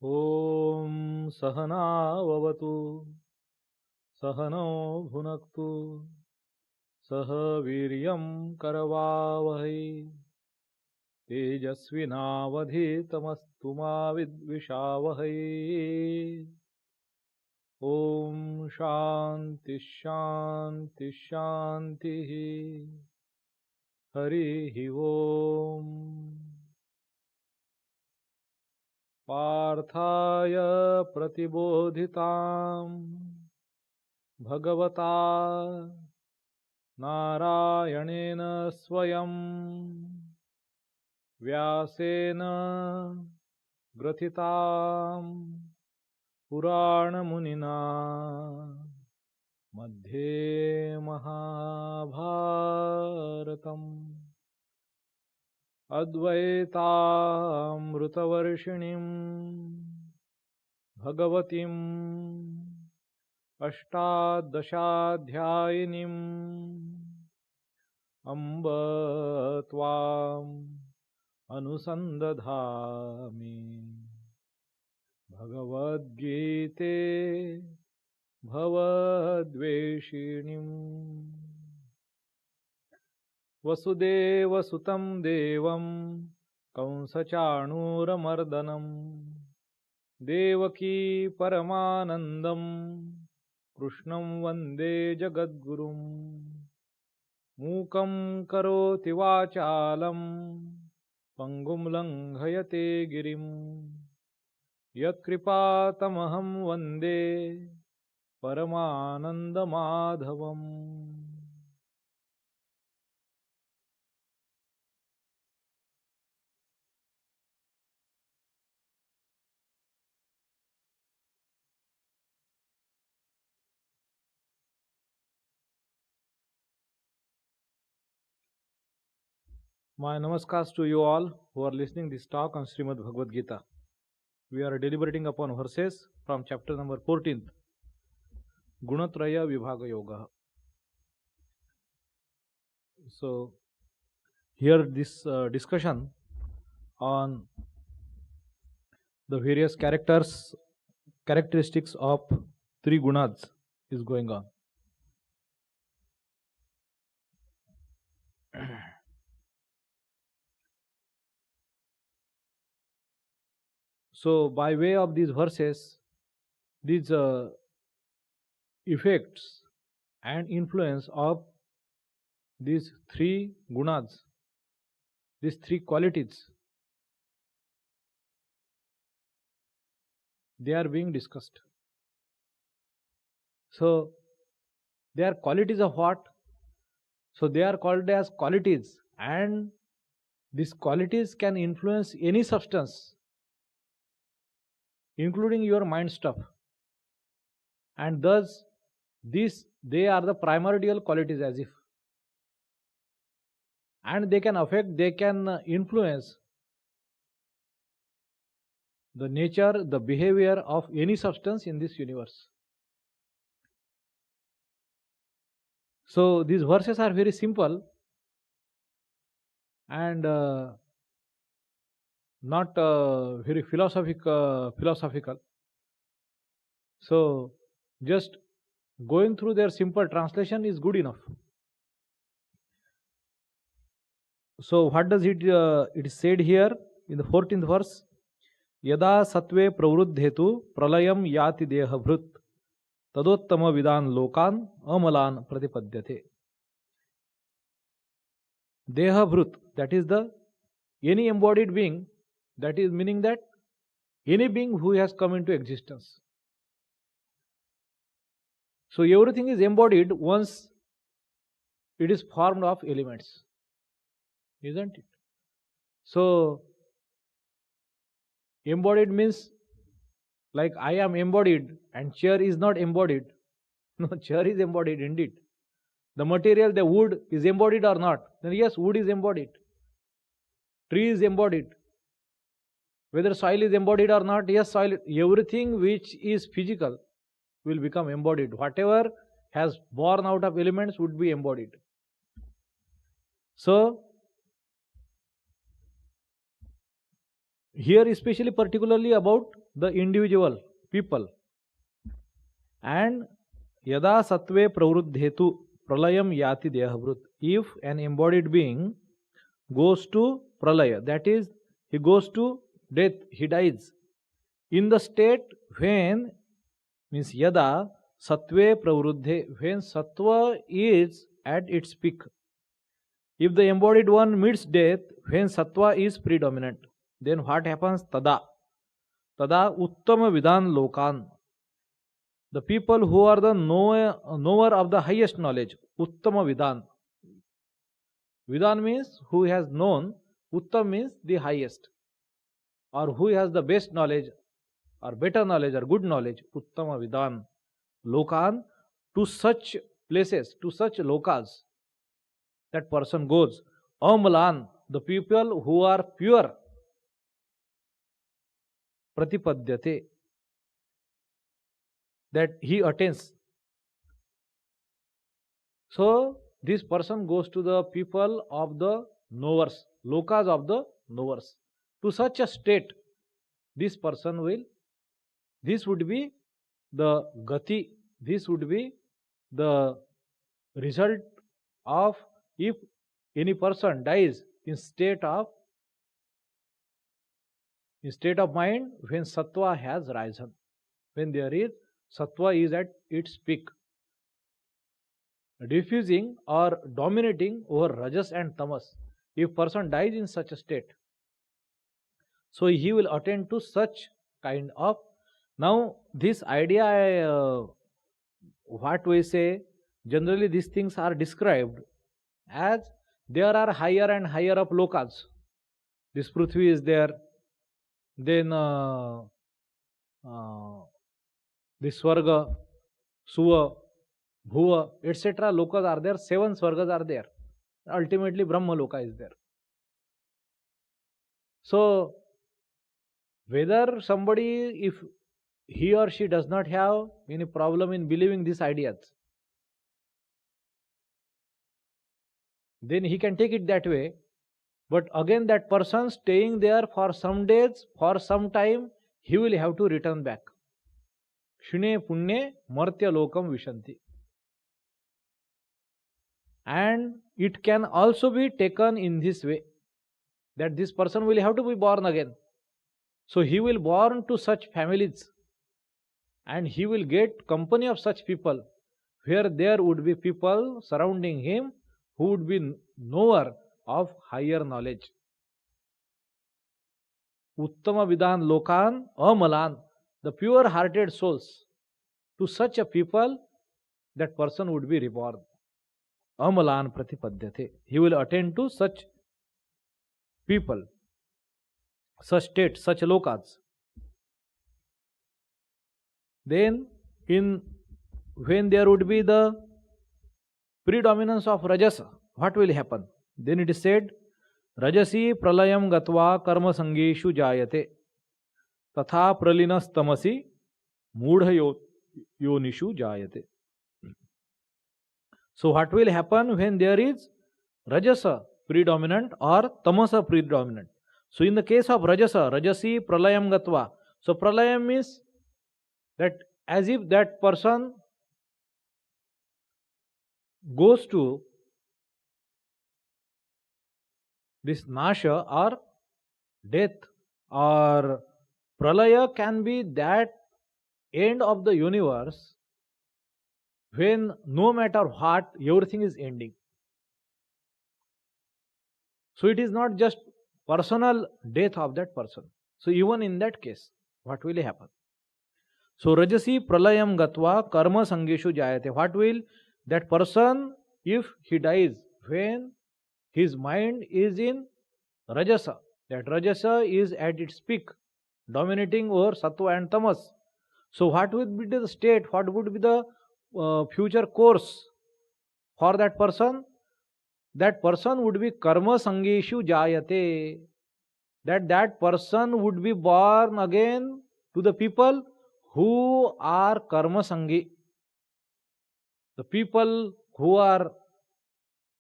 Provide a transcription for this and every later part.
ॐ सहनाववतु सहनौ भुनक्तु सह वीर्यं करवावहै तेजस्विनावधीतमस्तु मा विद्विषावहै। ॐ शान्ति शान्ति शान्तिः। हरिः ॐ। पार्थाय प्रतिबोधितां भगवता नारायणेन स्वयं व्यासेन ग्रथितां पुराणमुनिना मध्ये महाभारतम् अद्वैतामृतवर्षिणीं भगवतीं अष्टादशाध्यायिनीं अम्ब त्वाम् अनुसन्दधामि। भगवद्गीते भवद्वेषिणीम् वसुदेवसुतं देवं कंसचाणूरमर्दनं देवकी परमानन्दं कृष्णं वन्दे जगद्गुरुं। मूकं करोति वाचालं पङ्गुं लङ्घयते गिरिं यत्कृपातमहं वन्दे परमानन्दमाधवम्। My namaskars to you all who are listening this talk on Srimad Bhagavad Gita. We are deliberating upon verses from chapter number 14th, Gunatraya Vibhaga Yoga. So, here this discussion on the various characteristics of three gunas is going on. So, by way of these verses, these effects and influence of these three gunas, these three qualities, they are being discussed. So, they are qualities of what? So, they are called as qualities, and these qualities can influence any substance, including your mind stuff, and thus they are the primordial qualities, as if, and they can affect, they can influence the nature, the behavior of any substance in this universe. So these verses are very simple and not very philosophical. So just going through their simple translation is good enough. So what does it is said here in the 14th verse? Yada satve pravruddhetu pralayam yati dehabhrut tadottama vidan lokan amalan pratipadyate. Dehabhrut, that is the any embodied being, that is meaning that any being who has come into existence. So everything is embodied once it is formed of elements, isn't it? So embodied means like I am embodied and chair is not embodied. No, chair is embodied indeed. The material, the wood is embodied or not? Then yes, wood is embodied. Tree is embodied. Whether soil is embodied or not, yes, soil, everything which is physical will become embodied. Whatever has born out of elements would be embodied. So, here especially particularly about the individual people. And yada satve pravruddhetu pralayam yati dehabhrut. If an embodied being goes to pralaya, that is, he goes to death, he dies. In the state when, means yada satve pravruddhe, when sattva is at its peak. If the embodied one meets death when sattva is predominant, then what happens? Tada uttama vidhan lokan. The people who are the knower of the highest knowledge, uttama vidhan. Vidhan means who has known, uttam means the highest, or who has the best knowledge, or better knowledge, or good knowledge, uttama vidhan lokan. To such places, to such lokas, that person goes. Amalan, the people who are pure. Pratipadyate, that he attains. So this person goes to the people of the knowers, lokas of the knowers. To such a state, this person will, this would be the gati, this would be the result of if any person dies in state of mind when sattva has risen, when there is sattva is at its peak, diffusing or dominating over rajas and tamas. If person dies in such a state, so he will attain to such kind of. Now this idea, what we say, generally these things are described as there are higher and higher up lokas. This Prithvi is there, then this Swarga, Suva, Bhuva, etc. lokas are there, 7 Swargas are there. Ultimately Brahma Loka is there. So whether somebody, if he or she does not have any problem in believing these ideas, then he can take it that way. But again, that person staying there for some days, for some time, he will have to return back. Shune punne martya lokam vishanti. And it can also be taken in this way, that this person will have to be born again. So he will born to such families, and he will get company of such people, where there would be people surrounding him who would be knower of higher knowledge. Uttama vidhan lokan amalan, the pure hearted souls. To such a people, that person would be reborn. Amalan pratipadyate. He will attain to such people, such states, such lokas. Then when there would be the predominance of rajasa, what will happen? Then it is said, Rajasi pralayam gatva karma sangeshu jayate tatha pralinas tamasi mudha yonishu jayate. So what will happen when there is rajasa predominant or tamasa predominant? So in the case of rajasa, rajasi pralayam gatva. So pralayam means that as if that person goes to this nasha or death, or pralaya can be that end of the universe when no matter what, everything is ending. So it is not just personal death of that person. So even in that case, what will happen? So rajasi pralayam gatva karma sangeshu jayate. What will that person, if he dies when his mind is in rajasa, that rajasa is at its peak, dominating over sattva and tamas. So what would be the state, what would be the future course for that person? That person would be karma sangeshu jayate. That person would be born again to the people who are karma sangi. The people who are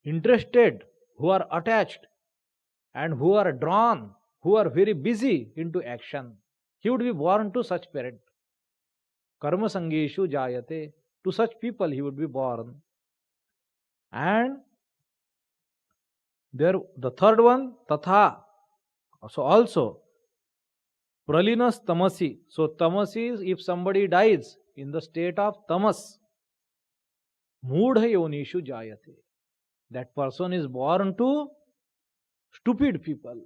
interested, who are attached, and who are drawn, who are very busy into action. He would be born to such parent. Karma sangeshu jayate. To such people he would be born. And there, the third one, tatha. So also, pralinas tamasi. So tamasi is if somebody dies in the state of tamas, mudha yonishu jayate. That person is born to stupid people.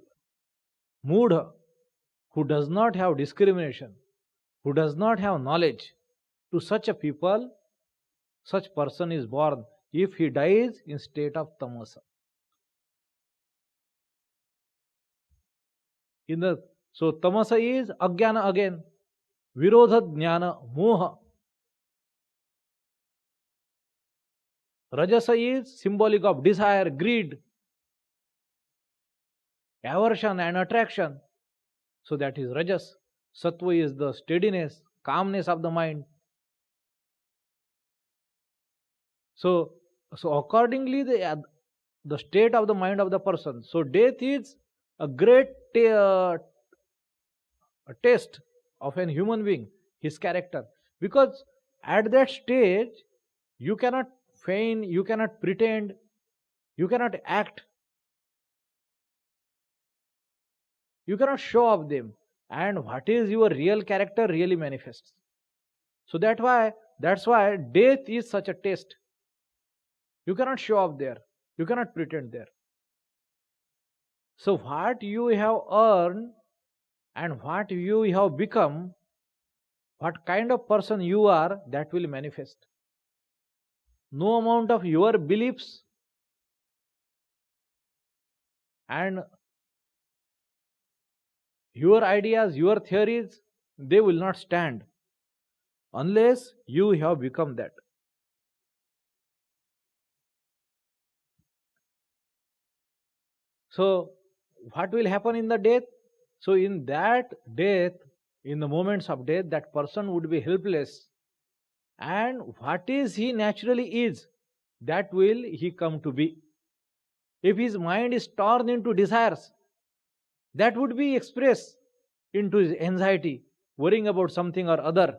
Mudha, who does not have discrimination, who does not have knowledge. To such a people, such person is born if he dies in state of tamasa. So tamasa is ajnana again, virodha jnana, moha. Rajasa is symbolic of desire, greed, aversion and attraction. So that is rajas. Sattva is the steadiness, calmness of the mind. So accordingly, the state of the mind of the person. So death is a great a test of an human being, his character. Because at that stage, you cannot feign, you cannot pretend, you cannot act, you cannot show off them. And what is your real character really manifests. So that's why death is such a test. You cannot show off there, you cannot pretend there. So what you have earned and what you have become, what kind of person you are, that will manifest. No amount of your beliefs and your ideas, your theories, they will not stand unless you have become that. So what will happen in the death? So in that death, in the moments of death, that person would be helpless. And what is he naturally is, that will he come to be. If his mind is torn into desires, that would be expressed into his anxiety, worrying about something or other.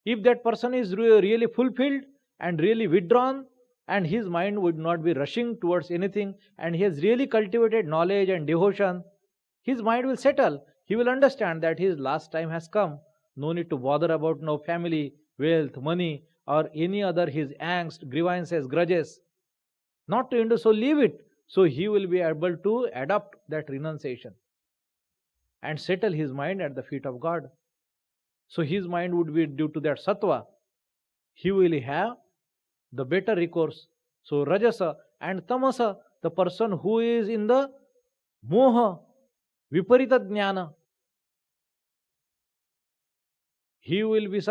If that person is really fulfilled and really withdrawn, and his mind would not be rushing towards anything, and he has really cultivated knowledge and devotion, his mind will settle. He will understand that his last time has come. No need to bother about no family, wealth, money, or any other his angst, grievances, grudges. Not to end, so leave it. So he will be able to adopt that renunciation and settle his mind at the feet of God. So his mind would be due to that sattva. He will have the better recourse. So rajasa and tamasa, the person who is in the moha, viparita jnana, he will be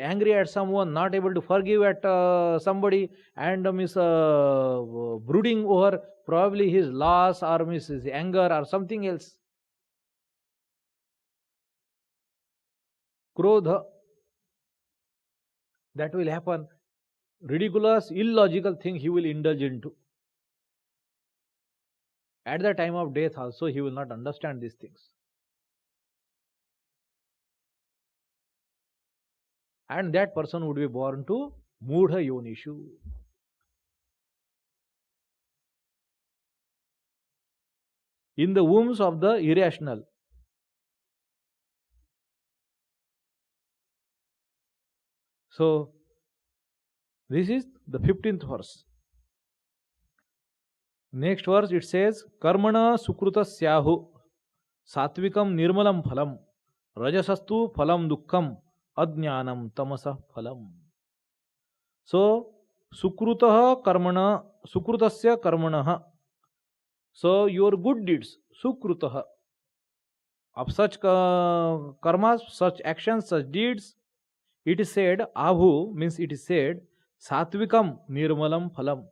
angry at someone, not able to forgive at somebody, and brooding over probably his loss or his anger or something else. Krodha, that will happen. Ridiculous, illogical thing he will indulge into. At the time of death also he will not understand these things. And that person would be born to Mudha Yonishu. In the wombs of the irrational. So, this is the 15th verse. Next verse it says, Karmana sukrutasyahu satvikam nirmalam phalam rajasastu phalam dukkham ajnanam tamasa phalam. So, sukrutasya karmana. So, your good deeds, sukrutaha, of such karmas, such actions, such deeds, it is said, ahu means it is said, satvikam nirmalam phalam,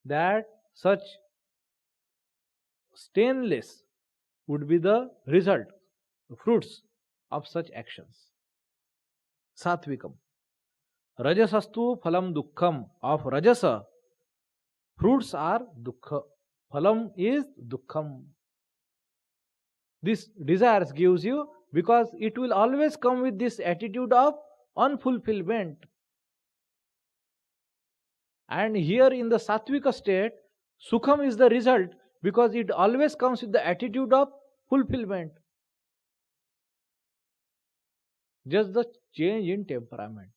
that such stainless would be the result, the fruits of such actions. Satvikam. Rajasastu phalam dukkham. Of rajasa, fruits are dukkha. Phalam is dukkham. This desires gives you because it will always come with this attitude of unfulfillment. And here in the Sattvika state, Sukham is the result because it always comes with the attitude of fulfillment. Just the change in temperament.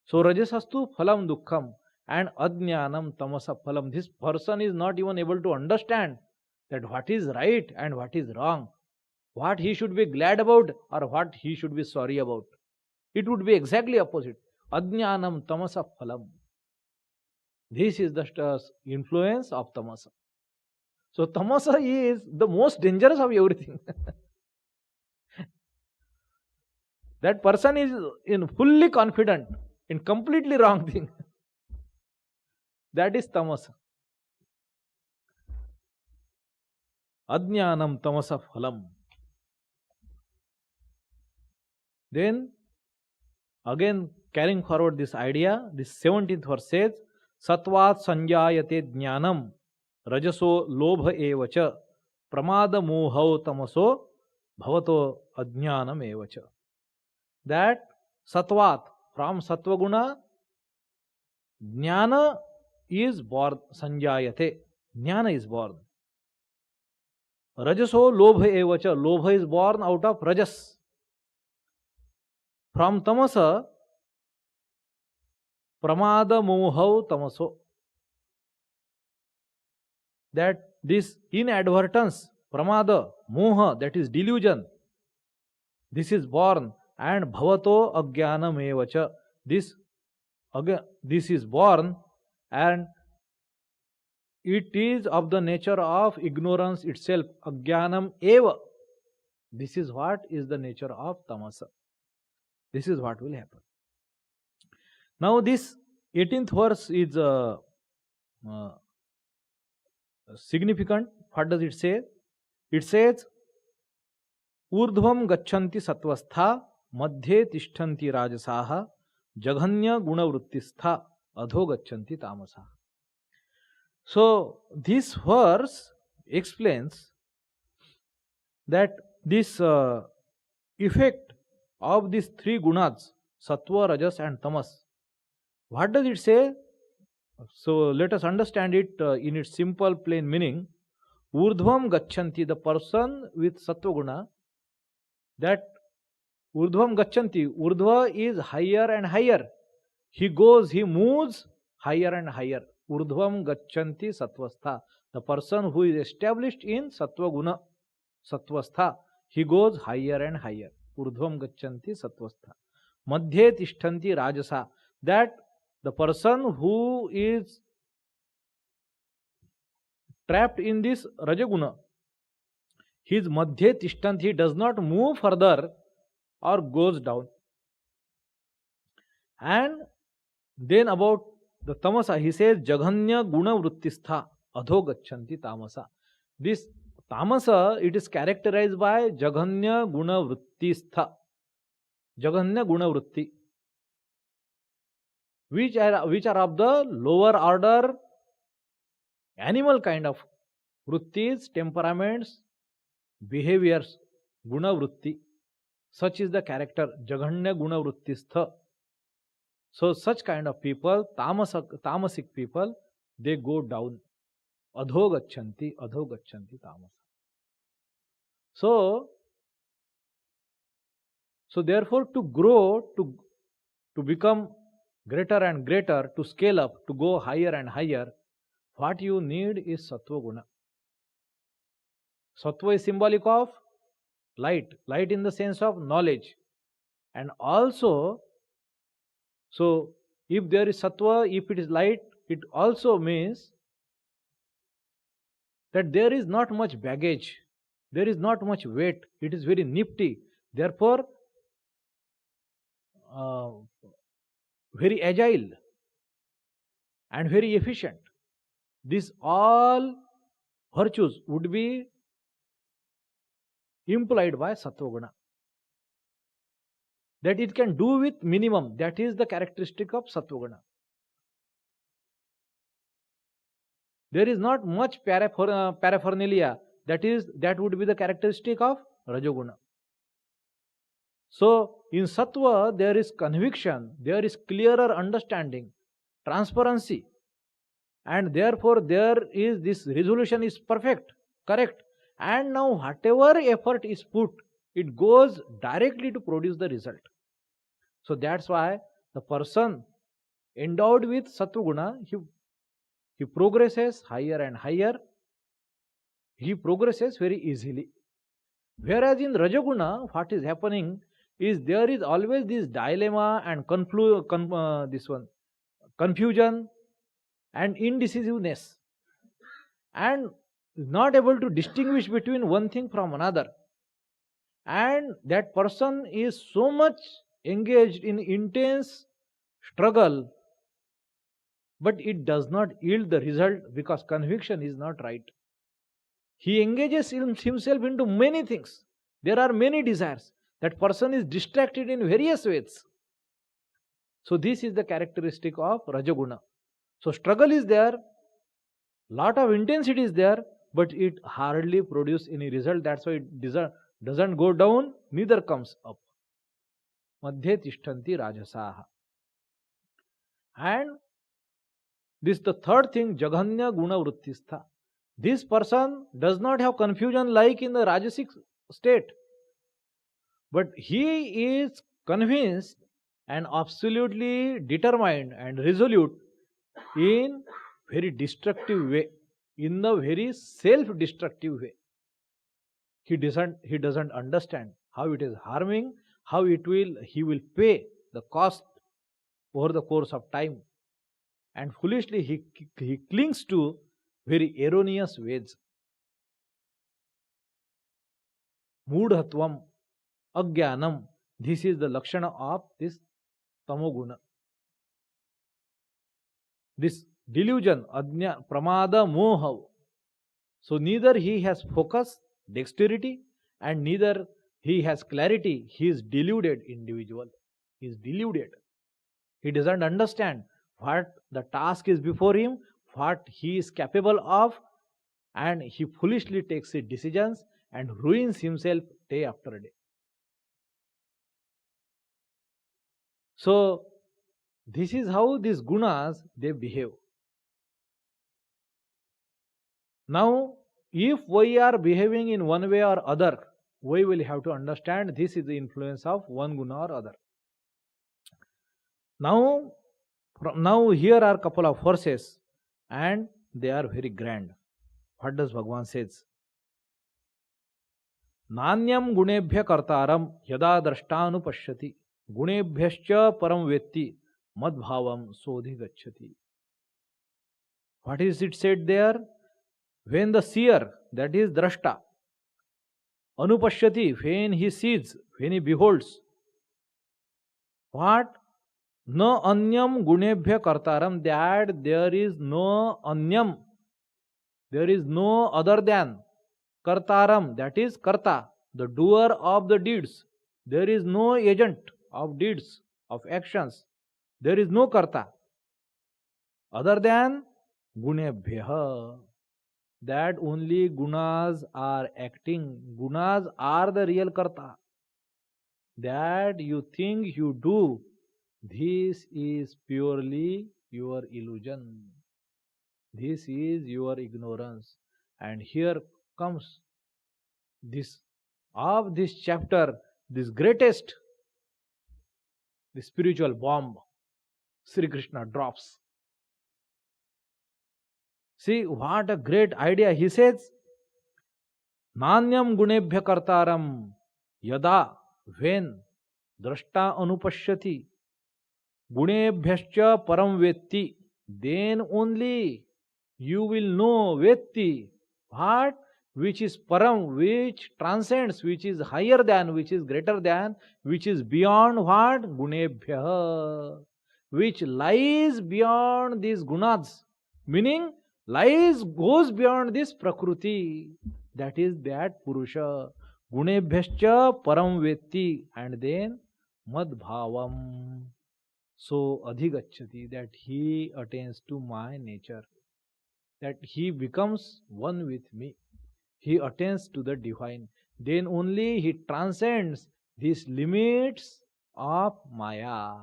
So Rajasastu phalam dukkham and ajnanam tamasa phalam. This person is not even able to understand that what is right and what is wrong, what he should be glad about or what he should be sorry about. It would be exactly opposite. Ajnanam tamasa phalam. This is the influence of tamasa. So tamasa is the most dangerous of everything. That person is in fully confident in completely wrong thing. That is tamasa. Ajnanam tamasa phalam. Then again carrying forward this idea, this 17th verse says, Satvat sanjayate jnanam rajaso lobha evacha pramada mohau tamaso bhavato ajnanam evacha. That satvat, from satvaguna, jnana is born, sanjayate, jnana is born. Rajaso lobha evacha, lobha is born out of rajas. From tamasa, pramada mohau tamaso. That this inadvertence, pramada, moha, that is delusion, this is born. And bhavato ajnanam evacha. This is born and it is of the nature of ignorance itself. Ajnanam eva. This is what is the nature of tamasa. This is what will happen. Now this 18th verse is significant. What does it say? It says, ऊर्ध्वं गच्छन्ति सत्वस्था मध्ये तिष्ठन्ति राजसाः जघन्य गुणवृत्तिस्था अधो गच्छन्ति तामसा. So this verse explains that this effect of these three gunas, sattva, rajas and tamas. What does it say? So let us understand it in its simple plain meaning. Urdhvam gachanti, the person with sattva guna, that urdhvam gachanti, urdhva is higher and higher. He goes, he moves higher and higher. Urdhvam gachanti sattvastha, the person who is established in sattva guna, sattvastha, he goes higher and higher. Urdhvam gachanti sattvastha. Madhye tishtanti rajasa, that the person who is trapped in this rajaguna, his madhye tishtanti, he does not move further or goes down. And then about the tamasa, he says, Jaghanya guna vrittistha adho gachanti tamasa. This tamasa, it is characterized by Jaghanya guna vrittistha. Jaghanya guna vritti. Which are of the lower order animal kind of vrittis, temperaments, behaviors, guna vritti. Such is the character, Jaghanya guna vrittistha. So such kind of people, tamasic people, they go down. Adho gachanti tamasa. So therefore to grow, to become greater and greater, to scale up, to go higher and higher, what you need is sattva guna. Sattva is symbolic of light. Light in the sense of knowledge. And also, so if there is sattva, if it is light, it also means that there is not much baggage. There is not much weight. It is very nifty. Therefore, very agile and very efficient. These all virtues would be implied by sattva guna. That it can do with minimum. That is the characteristic of sattva guna. There is not much paraphernalia. That would be the characteristic of rajoguna. So, in Sattva, there is conviction, there is clearer understanding, transparency, and therefore there is this resolution is perfect, correct. And now, whatever effort is put, it goes directly to produce the result. So, that's why the person endowed with Sattva Guna, he progresses higher and higher, he progresses very easily. Whereas in Rajaguna, what is happening is there is always this dilemma and confusion and indecisiveness, and not able to distinguish between one thing from another. And that person is so much engaged in intense struggle, but it does not yield the result because conviction is not right. He engages himself into many things. There are many desires. That person is distracted in various ways. So this is the characteristic of Rajaguna. So struggle is there, lot of intensity is there, but it hardly produces any result. That's why it doesn't go down, neither comes up. Madhye tishtanti rajasaha. And this is the third thing, Jaganya Guna Vrittistha. This person does not have confusion like in the Rajasic state, but he is convinced and absolutely determined and resolute in very destructive way, in the very self-destructive way. He doesn't understand how it is harming, how he will pay the cost over the course of time, and foolishly he clings to very erroneous ways. Moodhatvam, Ajnanam, this is the lakshana of this tamoguna. This delusion, pramada, moha. So neither he has focus, dexterity, and neither he has clarity. He is deluded individual. He is deluded. He doesn't understand what the task is before him, what he is capable of, and he foolishly takes his decisions and ruins himself day after day. So this is how these gunas they behave. Now, if we are behaving in one way or other, we will have to understand this is the influence of one guna or other. Now here are a couple of verses, and they are very grand. What does Bhagavan says? Nanyam gunebhya kartaram yada drashtanu pashyati gunebhyascha param vetti madbhavam sodhi gacchati. What is it said there? When the seer, that is drashta, anupashyati, when he sees, when he beholds, what? No anyam gunebhya kartaram, that there is no anyam, there is no other than kartaram, that is karta, the doer of the deeds. There is no agent of deeds, of actions. There is no karta other than gunebhya. That only gunas are acting. Gunas are the real karta. That you think you do, this is purely your illusion. This is your ignorance. And here comes this of this chapter, this greatest, the spiritual bomb Sri Krishna drops. See what a great idea. He says, Nanyam gunebhya kartaram yada, when drashta anupashyati gunebhyascha param vetti, then only you will know vetti, what? Which is param, which transcends, which is higher than, which is greater than, which is beyond what? Gunebhya, which lies beyond these gunas, meaning goes beyond this prakruti, that is that purusha. Gunebhyascha param vetti, and then madbhavam, so adhigacchati, that he attains to my nature, that he becomes one with me, he attains to the divine. Then only he transcends these limits of Maya.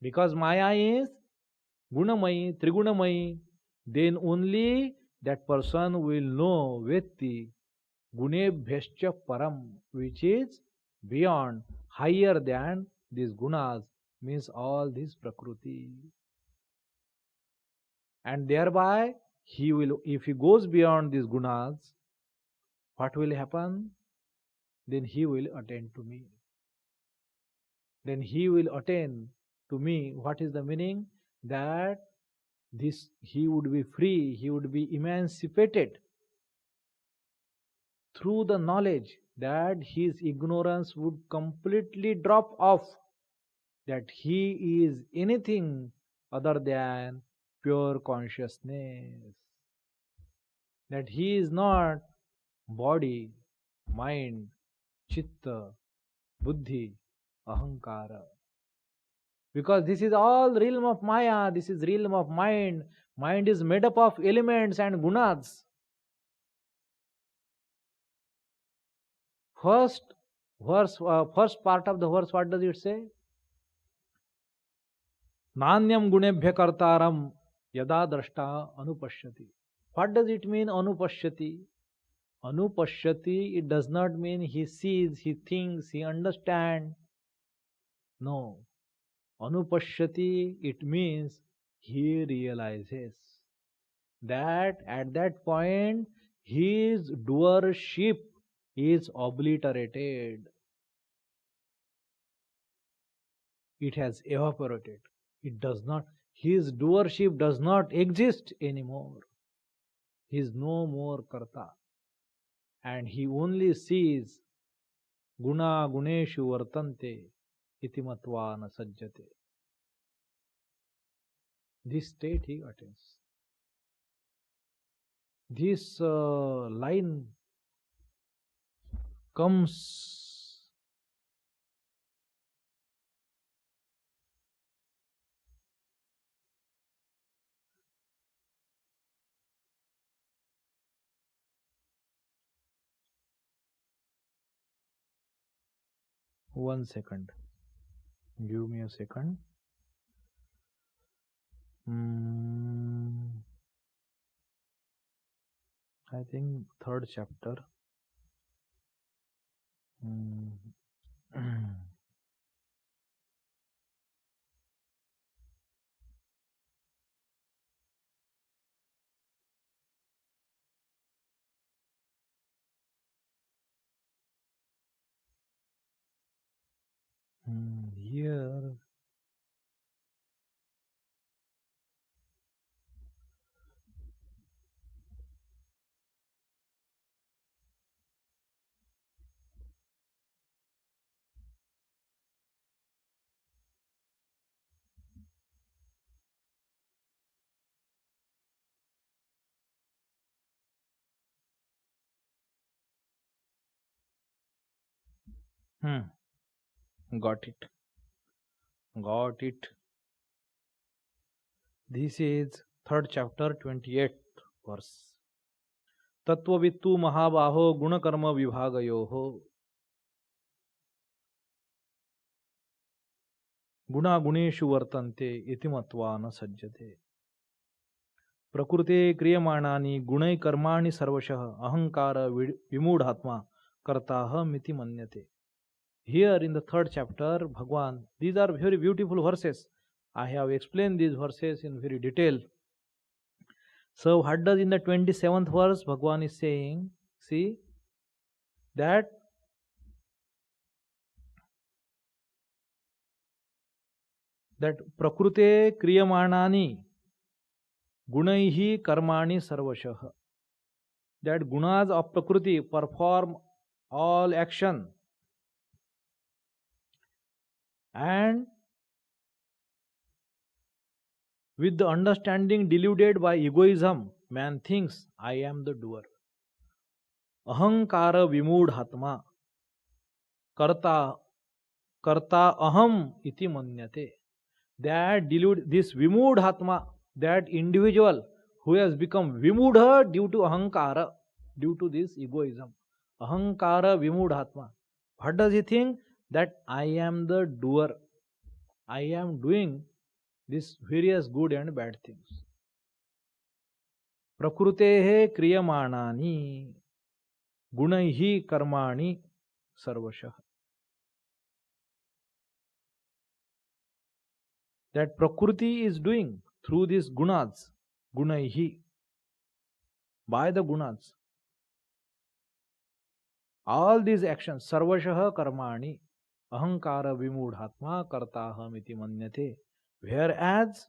Because Maya is Gunamayi, Trigunamayi, then only that person will know Vetti Gunebhyascha Param, which is beyond, higher than these gunas, means all this Prakruti. And thereby, he will, if he goes beyond these gunas, what will happen? Then he will attain to me. Then he will attain to me. What is the meaning? That this he would be free, he would be emancipated through the knowledge that his ignorance would completely drop off, that he is anything other than pure consciousness, that he is not body, mind, chitta, buddhi, ahankara. Because this is all realm of Maya, this is realm of mind. Mind is made up of elements and gunas. First part of the verse, what does it say? Nanyam gunebhya kartaram yada drashta anupashyati. What does it mean, anupashyati? Anupashyati, it does not mean he sees, he thinks, he understands. No. Anupashyati, it means he realizes that at that point his doership is obliterated. It has evaporated. It does not, his doership does not exist anymore. He is no more karta. And he only sees guna guneshu vartante iti matva na sajjate. This state he attains. This line comes one second. Give me a second. I think third chapter. Here got it. This is third chapter, 28th verse. Tattvavittu mahabaho gunakarma vibhagayoho guna guneshu vartante iti matva na sajjate. Prakrute kriyamanani gunai karmani sarvashah ahankara vimudhatma kartaham iti manyate. Here in the third chapter, Bhagwan, these are very beautiful verses. I have explained these verses in very detail. So what does in the 27th verse Bhagwan is saying? See that prakrute kriyamanani gunaihi karmani sarvashah. That gunas of prakriti perform all action, and with the understanding deluded by egoism, man thinks, I am the doer. Ahankara vimudhatma karta aham iti manyate. That this vimudhatma, that individual who has become vimudha due to ahankara, due to this egoism. Ahankara vimudhatma. What does he think? That I am the doer. I am doing these various good and bad things. Prakrutehe kriyamanani gunaihi karmani sarvashah. That Prakriti is doing through these gunas, gunaihi, by the gunas. All these actions, sarvashah karmani, ahankara vimudhatma kartaham iti manyate. Whereas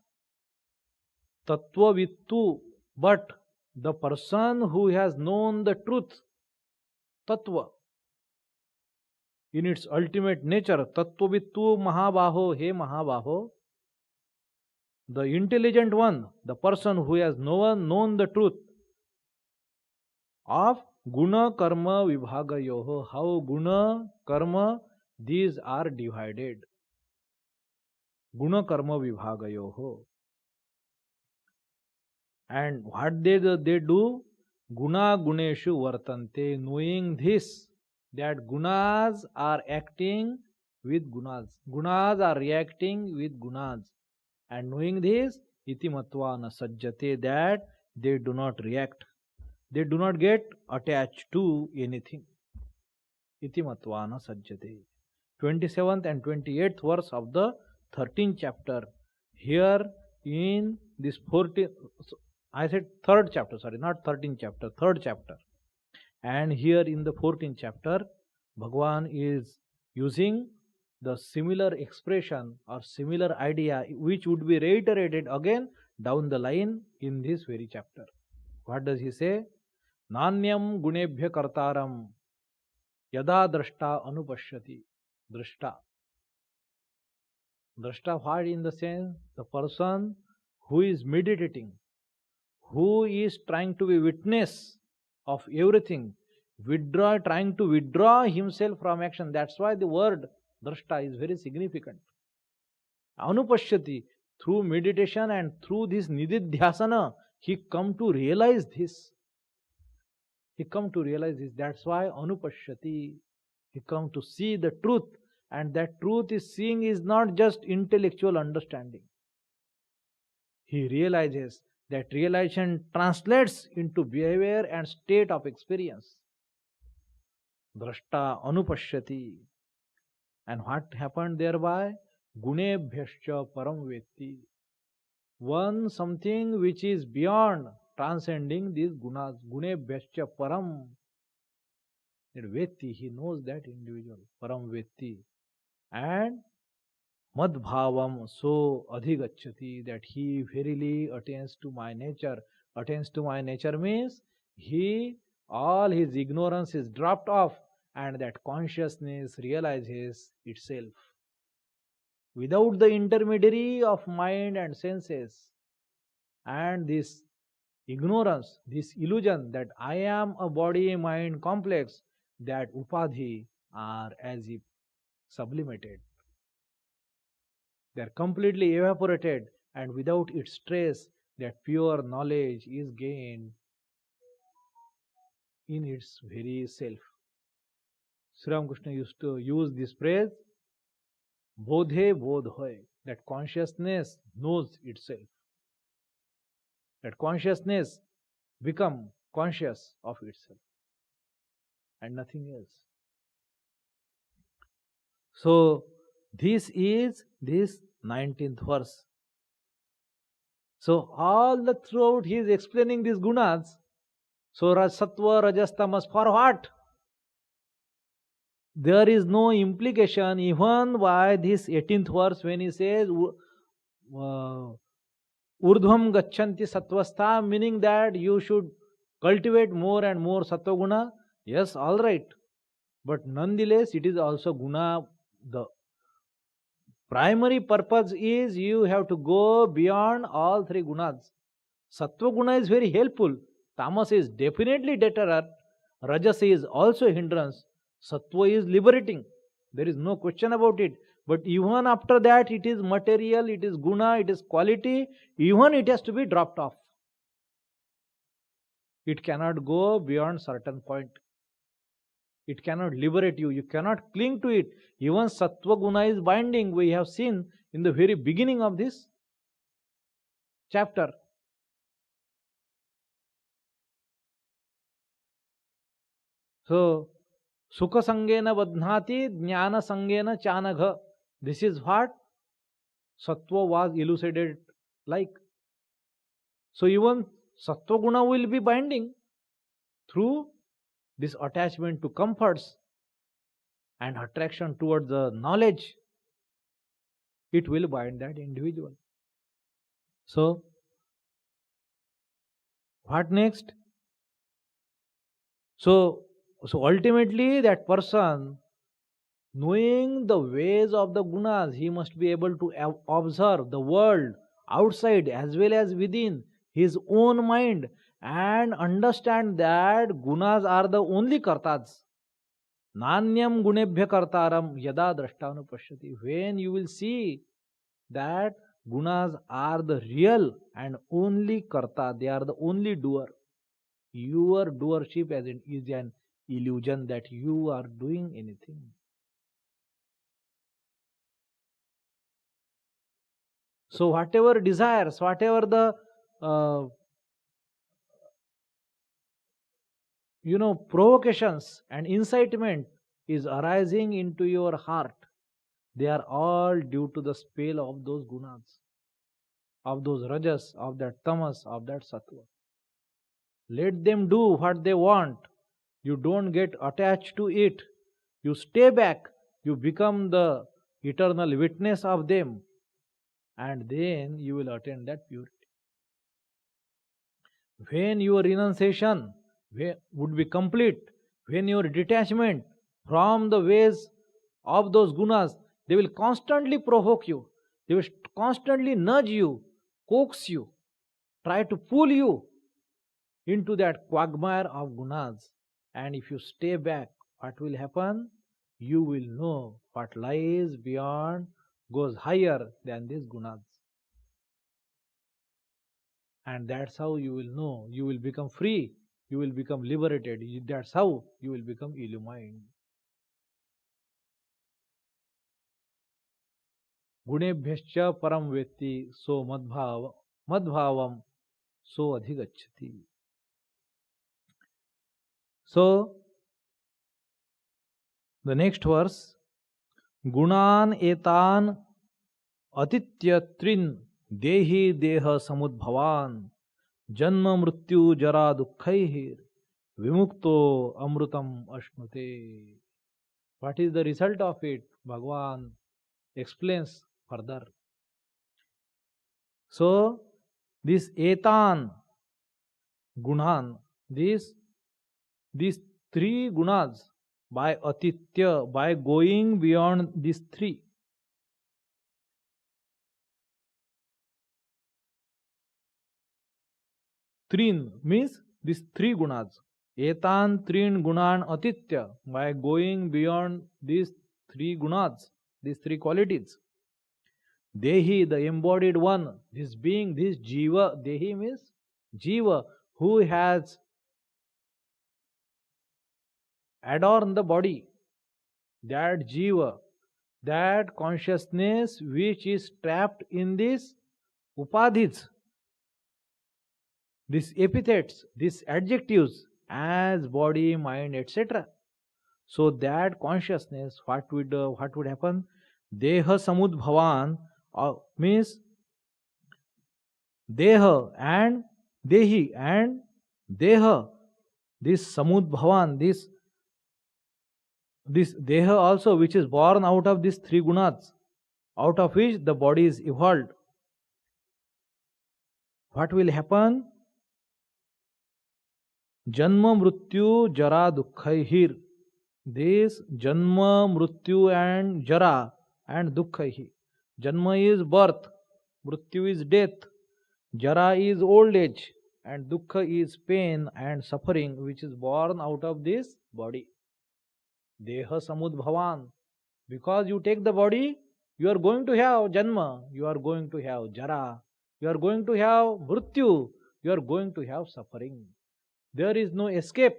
tattva vittu, but the person who has known the truth, tattva, in its ultimate nature, tattva vittu mahabaho, he mahabaho, the intelligent one, the person who has known the truth of guna karma vibhagayoho, how guna karma these are divided. Guna karma vibhagayoho. And what they do? Guna guneshu vartante. Knowing this, that gunas are acting with gunas. Gunas are reacting with gunas. And knowing this, iti matva na sajjate, that they do not react. They do not get attached to anything. Iti matva na sajjate. 27th and 28th verse of the 13th chapter. Here in this 14th, I said third chapter, sorry, not 13th chapter, third chapter. And here in the 14th chapter, Bhagavan is using the similar expression or similar idea which would be reiterated again down the line in this very chapter. What does he say? Nanyam gunebhya kartaram yada drashta anupashyati. Drashta. Drashta, what in the sense? The person who is meditating, who is trying to be witness of everything, trying to withdraw himself from action. That's why the word drashta is very significant. Anupashyati, through meditation and through this nididhyasana, he come to realize this. That's why anupashyati. He come to see the truth, and that truth is seeing is not just intellectual understanding. He realizes. That realization translates into behavior and state of experience. Drashta anupashyati. And what happened thereby? Gunebhyascha param vetti. One something which is beyond, transcending these gunas. Gunebhyascha param. That vetti, he knows that individual. Param vetti. And madbhavam so adhigacchati, that he verily attains to my nature. Attains to my nature means all his ignorance is dropped off, and that consciousness realizes itself without the intermediary of mind and senses. And this ignorance, this illusion that I am a body-mind complex, that upadhi are as if sublimated. They are completely evaporated, and without its trace, that pure knowledge is gained in its very self. Sri Ramakrishna used to use this phrase, bodhe bodhoy, that consciousness knows itself. That consciousness become conscious of itself and nothing else. So, this is this 19th verse. So, all the throughout he is explaining these gunas. So, sattva, rajas, tamas, for what? There is no implication even by this 18th verse when he says urdhvam gacchanti sattvastha, meaning that you should cultivate more and more sattva guna. Yes, all right. But nonetheless, it is also guna. The primary purpose is you have to go beyond all three gunas. Sattva guna is very helpful. Tamas is definitely deterrent. Rajas is also a hindrance. Sattva is liberating. There is no question about it. But even after that, it is material, it is guna, it is quality. Even it has to be dropped off. It cannot go beyond certain point. It cannot liberate you. You cannot cling to it. Even Sattva Guna is binding. We have seen in the very beginning of this chapter. So, Sukha Sangena Badhnati, Jnana Sangena Chanagha. This is what Sattva was elucidated like. So, even Sattva Guna will be binding through this attachment to comforts and attraction towards the knowledge. It will bind that individual. So, what next? So ultimately that person, knowing the ways of the gunas, he must be able to observe the world outside as well as within his own mind and understand that gunas are the only kartas. Nanyam gunebhya kartaram yada drashtanu pashyati. When you will see that gunas are the real and only karta, they are the only doer. Your doership is an illusion that you are doing anything. So whatever desires, whatever the provocations and incitement is arising into your heart, they are all due to the spell of those gunas, of those rajas, of that tamas, of that sattva. Let them do what they want. You don't get attached to it. You stay back. You become the eternal witness of them. And then you will attain that purity. When your renunciation would be complete, when your detachment from the ways of those gunas, they will constantly provoke you. They will constantly nudge you, coax you, try to pull you into that quagmire of gunas. And if you stay back, what will happen? You will know what lies beyond, goes higher than these gunas. And that's how you will know. You will become free. You will become liberated. That's how you will become illumined. Gunebhyascha param vetti so madbhavam so adhigacchati. So, the next verse, Gunan etan atitya trin dehi deha samudbhavan janma mrityu jara dukkhaihir vimukto amrutam ashnute. What is the result of it? Bhagavan explains further. So, this etan gunan, these three gunas, by atitya, by going beyond these three, trin means these three gunas. Etan trin gunan atitya, by going beyond these three gunas, these three qualities. Dehi, the embodied one, this being, this jiva, dehi means jiva, who has adorned the body. That jiva, that consciousness which is trapped in these upadhis, these epithets, these adjectives as body, mind, etc. So that consciousness, what would happen? Deha samudbhavan means deha and dehi and deha. This samudbhavan, this deha also, which is born out of these three gunas, out of which the body is evolved. What will happen? Janma mrityu jara dukkhaihir. This janma, mrityu and jara and dukkhaihir. Janma is birth, mrityu is death, jara is old age, and dukkha is pain and suffering which is born out of this body. Deha samudbhavan. Because you take the body, you are going to have janma, you are going to have jara, you are going to have mrityu, you are going to have suffering. There is no escape.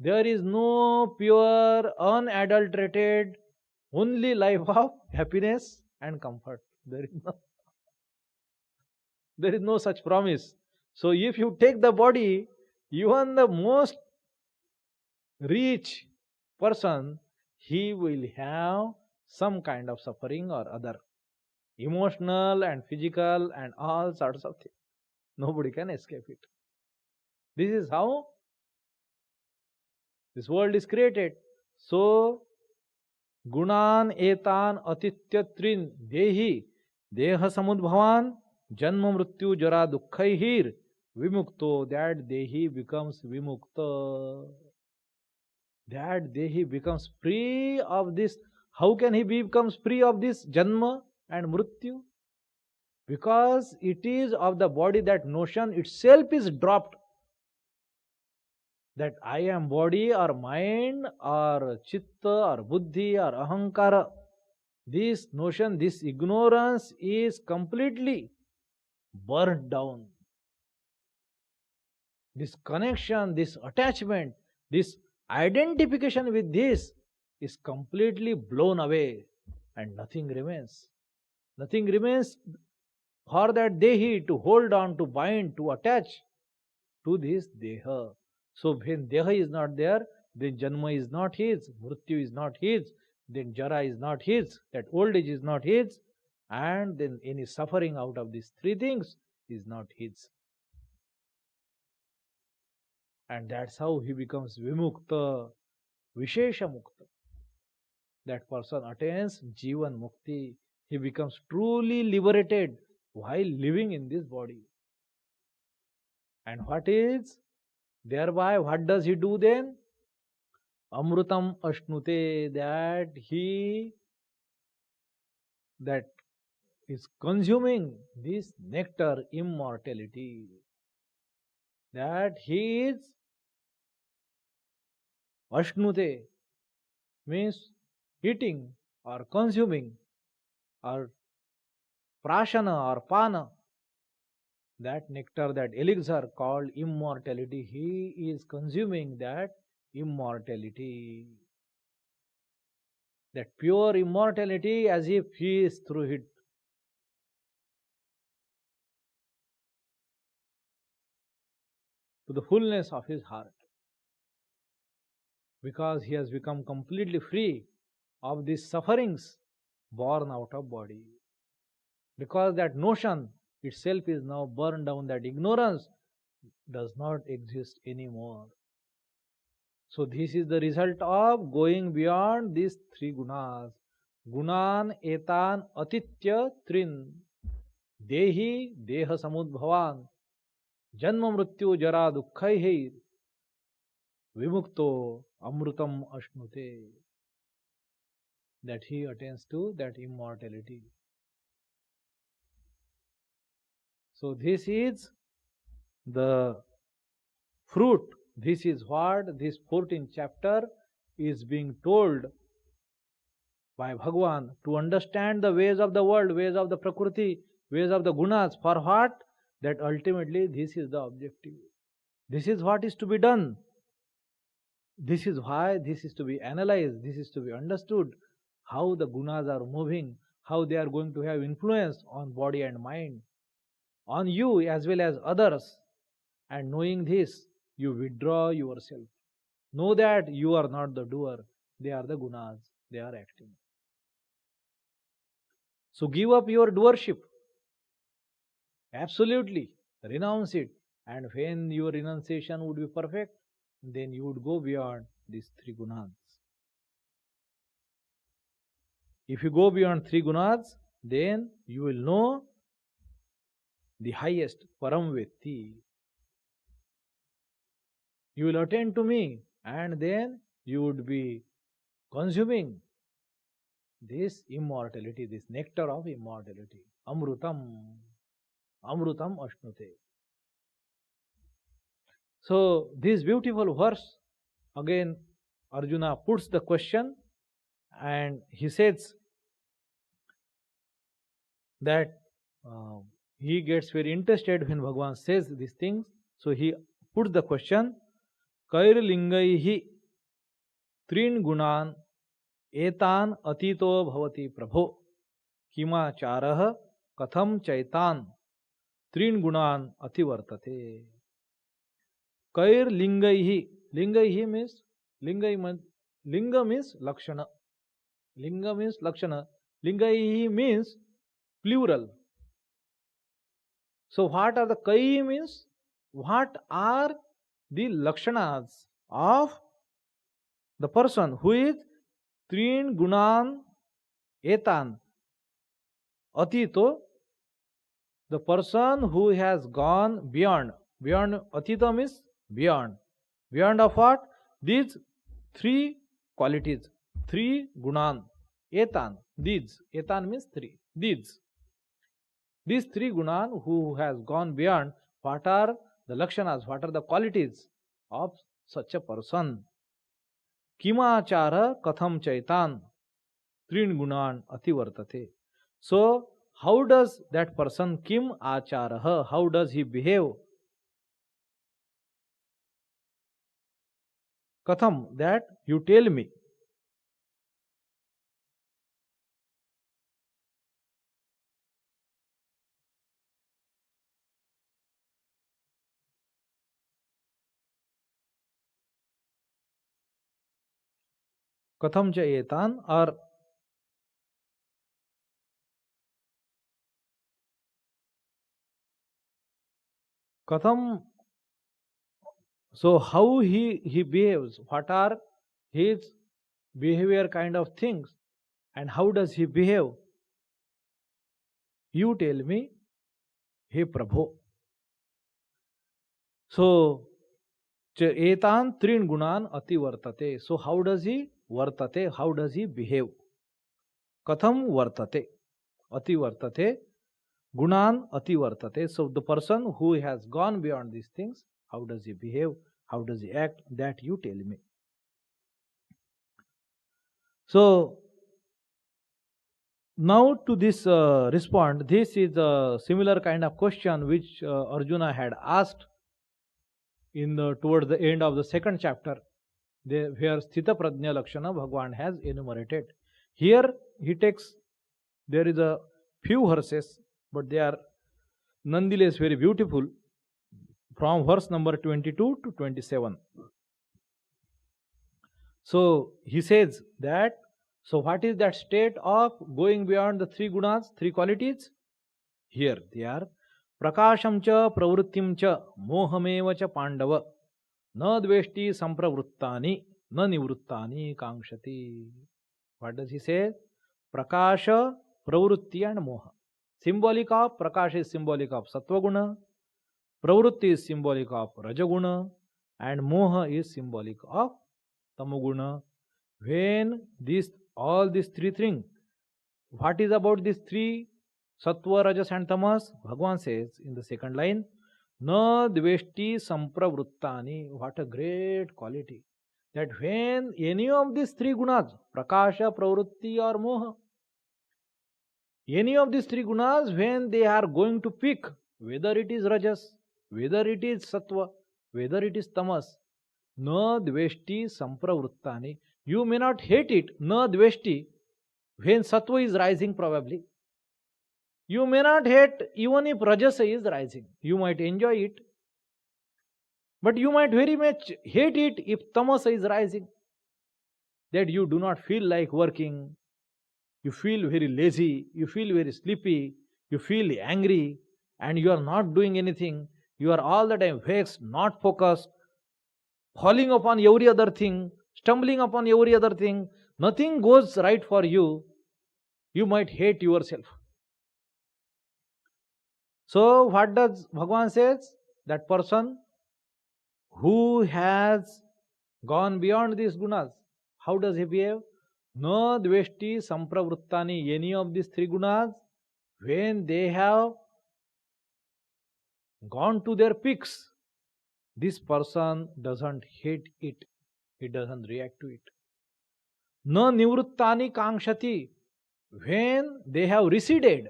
There is no pure, unadulterated, only life of happiness and comfort. There is no such promise. So if you take the body, even the most rich person, he will have some kind of suffering or other, emotional and physical and all sorts of things. Nobody can escape it. This is how this world is created. So, gunan etan atityatrin dehi deha samudbhavan janma mrityu jara dukhaihir vimukto, that dehi becomes vimukta. That dehi becomes free of this. How can he becomes free of this janma and mrityu? Because it is of the body, that notion itself is dropped, that I am body or mind or chitta or buddhi or ahankara. This notion, this ignorance is completely burnt down. This connection, this attachment, this identification with this is completely blown away, and nothing remains. Nothing remains for that dehi to hold on, to bind, to attach to this deha. So when deha is not there, then janma is not his, mrityu is not his, then jara is not his, that old age is not his, and then any suffering out of these three things is not his. And that's how he becomes vimukta, vishesha mukta. That person attains jivan mukti. He becomes truly liberated while living in this body. And what is? Thereby, what does he do then? Amrutam ashnute, that is consuming this nectar, immortality. That he is ashnute, means eating or consuming, or prashana or pana, that nectar, that elixir called immortality. He is consuming that immortality, that pure immortality, as if he is through it. To the fullness of his heart, because he has become completely free of these sufferings born out of body. Because that notion itself is now burned down, that ignorance does not exist anymore. So this is the result of going beyond these three gunas. Gunan etan atitya trin dehi deha samudbhavan janma mrityu jara dukkhaihir vimukto amrutam ashnute, that he attains to that immortality. So this is the fruit. This is what this 14th chapter is being told by Bhagavan, to understand the ways of the world, ways of the Prakriti, ways of the gunas. For what? That ultimately this is the objective. This is what is to be done. This is why this is to be analyzed, this is to be understood, how the gunas are moving, how they are going to have influence on body and mind, on you as well as others. And knowing this, you withdraw yourself. Know that you are not the doer, they are the gunas, they are acting. So give up your doership. Absolutely. Renounce it. And when your renunciation would be perfect, then you would go beyond these three gunas. If you go beyond three gunas, then you will know the highest, Param Vetti. You will attend to me, and then you would be consuming this immortality, this nectar of immortality. Amrutam. Amrutam ashnute. So, this beautiful verse, again, Arjuna puts the question, and he says that he gets very interested when Bhagavan says these things. So, he puts the question, कैर्लिंगैहि त्रीन् गुणान् एतान् अतीतो भवति प्रभो किमाचारः कथम चैतान् त्रीन् गुणान् अतिवर्तते. कैर्लिंगैहि, लिंगैहि means linga means lakshana. Linga means lakshana. Lingaihi means plural. So what are the kai means? What are the lakshanas of the person who is trin gunan etan atito, the person who has gone beyond. Beyond atito means beyond. Beyond of what? These three qualities. Three gunan etan. These. Etan means three. These three gunan who has gone beyond. What are the lakshanas? What are the qualities of such a person? Kimachara katham chaitan trin gunan ativartate. So, how does that person, kim acharaha, how does he behave? Katham, that you tell me. Katham cha etan, or katham, so how he behaves, what are his behavior kind of things, and how does he behave? You tell me, he Prabhu. So, etan trin gunan ati vartate. So, how does he vartate? How does he behave? Katham vartate. Ati vartate. Gunan ati vartate. So, the person who has gone beyond these things, how does he behave? How does he act? That you tell me. So, now to this respond, this is a similar kind of question which Arjuna had asked in towards the end of the second chapter, where Sthita Prajna Lakshana Bhagwan has enumerated. Here he takes, there is a few verses, but they are nonetheless very beautiful, from verse number 22 to 27. So he says that, so what is that state of going beyond the three gunas, three qualities? Here they are. Prakasham cha pravrittim cha mohameva cha pandava na dveshti sampravruttani na nivruttani kankshati. What does he say? Prakasha, pravrutti and moha. Symbolic of Prakash is symbolic of Sattva guna, pravrutti is symbolic of Rajaguna, and moha is symbolic of Tamoguna. When all these three things, what is about these three? Sattva, Rajas and Tamas, Bhagwan says in the second line, Na dveshti sampravruttani. What a great quality. That when any of these three gunas, Prakasha, Pravrutti or Moha, any of these three gunas, when they are going to peak, whether it is Rajas, whether it is Sattva, whether it is Tamas, Na dveshti sampravruttani. You may not hate it, Na dveshti, when Sattva is rising probably. You may not hate even if Rajasa is rising. You might enjoy it. But you might very much hate it if Tamasa is rising. That you do not feel like working. You feel very lazy. You feel very sleepy. You feel angry. And you are not doing anything. You are all the time vexed, not focused, falling upon every other thing, stumbling upon every other thing. Nothing goes right for you. You might hate yourself. So what does Bhagwan says? That person who has gone beyond these gunas, how does he behave? No dveshti sampravruttani. Any of these three gunas, when they have gone to their peaks, this person doesn't hate it. He doesn't react to it. No nivruttani kankshati. When they have receded,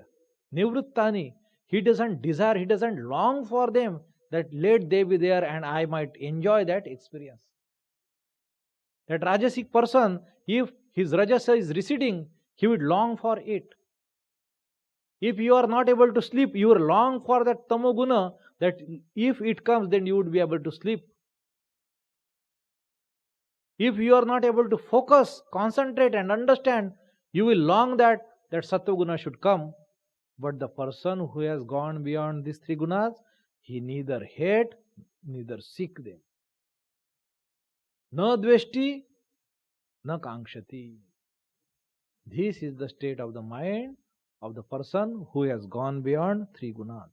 nivruttani, he doesn't desire, he doesn't long for them. that let they be there and I might enjoy that experience. That Rajasic person, if his Rajasa is receding, he would long for it. If you are not able to sleep, you will long for that Tamoguna, that if it comes, then you would be able to sleep. If you are not able to focus, concentrate and understand, you will long that Sattva-guna should come. But the person who has gone beyond these three gunas, he neither hate, neither seek them. Na dveshti, na kankshati. This is the state of the mind of the person who has gone beyond three gunas.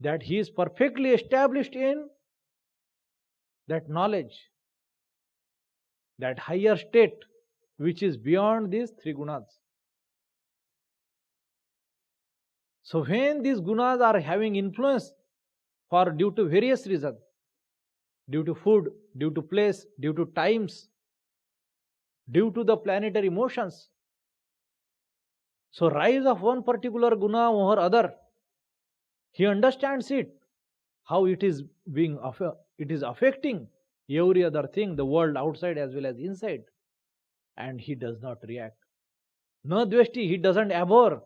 That he is perfectly established in that knowledge, that higher state which is beyond these three gunas. So when these gunas are having influence for due to various reasons, due to food, due to place, due to times, due to the planetary motions, so rise of one particular guna over other, he understands it, how it is affecting every other thing, the world outside as well as inside, and he does not react. Na dveshti, he doesn't abhor,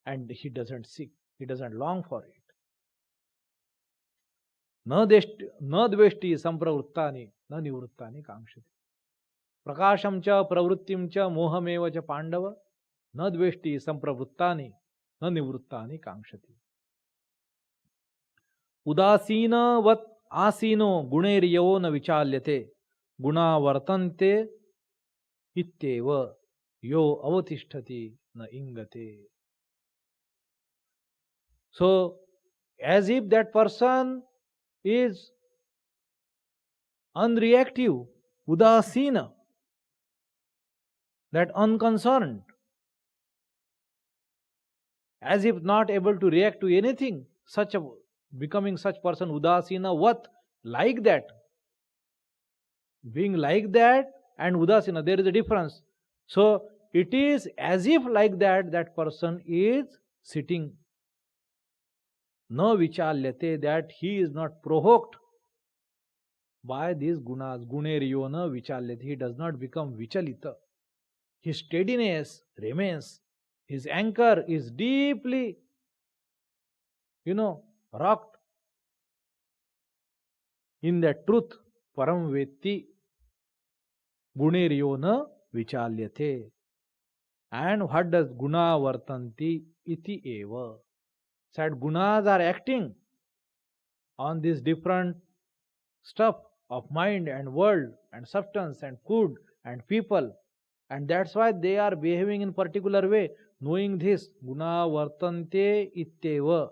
and he doesn't seek, he doesn't long for it. Na dveshti sampravruttani, na nivruttani kankshati. Prakasham cha pravrittim cha mohameva cha pandava, na dveshti sampravruttani, na nivruttani kankshati. Udasina vat asino guneryo na vichalyate, guna vartante ityeva yo avatishtati na ingate. So, as if that person is unreactive, udasina, that unconcerned, as if not able to react to anything, becoming such person, udasina, what? Like that. Being like that and udasina, there is a difference. So, it is as if like that person is sitting. No vichalyate, that he is not provoked by these gunas. Guneryo na vichalyate, he does not become vichalita. His steadiness remains. His anchor is deeply, rocked in that truth. Param vetti guneryo na vichalyate. And what does guna vartanti iti eva? Said gunas are acting on this different stuff of mind and world and substance and food and people, and that's why they are behaving in particular way. Knowing this, guna vartante ityeva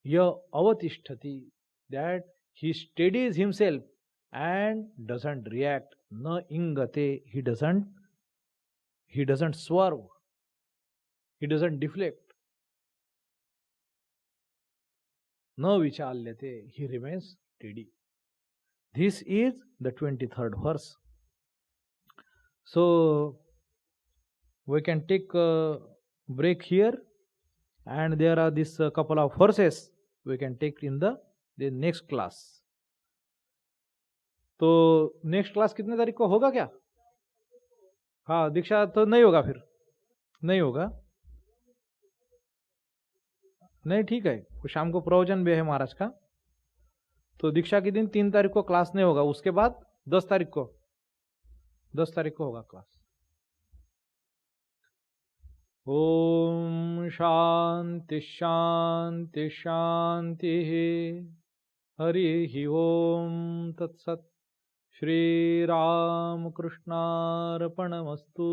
ya avatishtati, that he steadies himself and doesn't react. Na ingate, he doesn't swerve, he doesn't deflect. Na vichalyate, he remains steady. This is the 23rd verse. So, we can take a break here, and there are this couple of verses we can take in the next class. तो next class कितने तारीख को होगा क्या? हाँ, दीक्षा तो नहीं होगा, फिर नहीं होगा, नहीं, ठीक है, शाम को प्रवचन भी है महाराज का, तो दीक्षा के दिन 3 तारीख को क्लास नहीं होगा, उसके बाद 10 तारीख को होगा क्लास. ओम शांति शांति शांति. हरि ओम तत्सत्. श्री राम कृष्णार्पणमस्तु.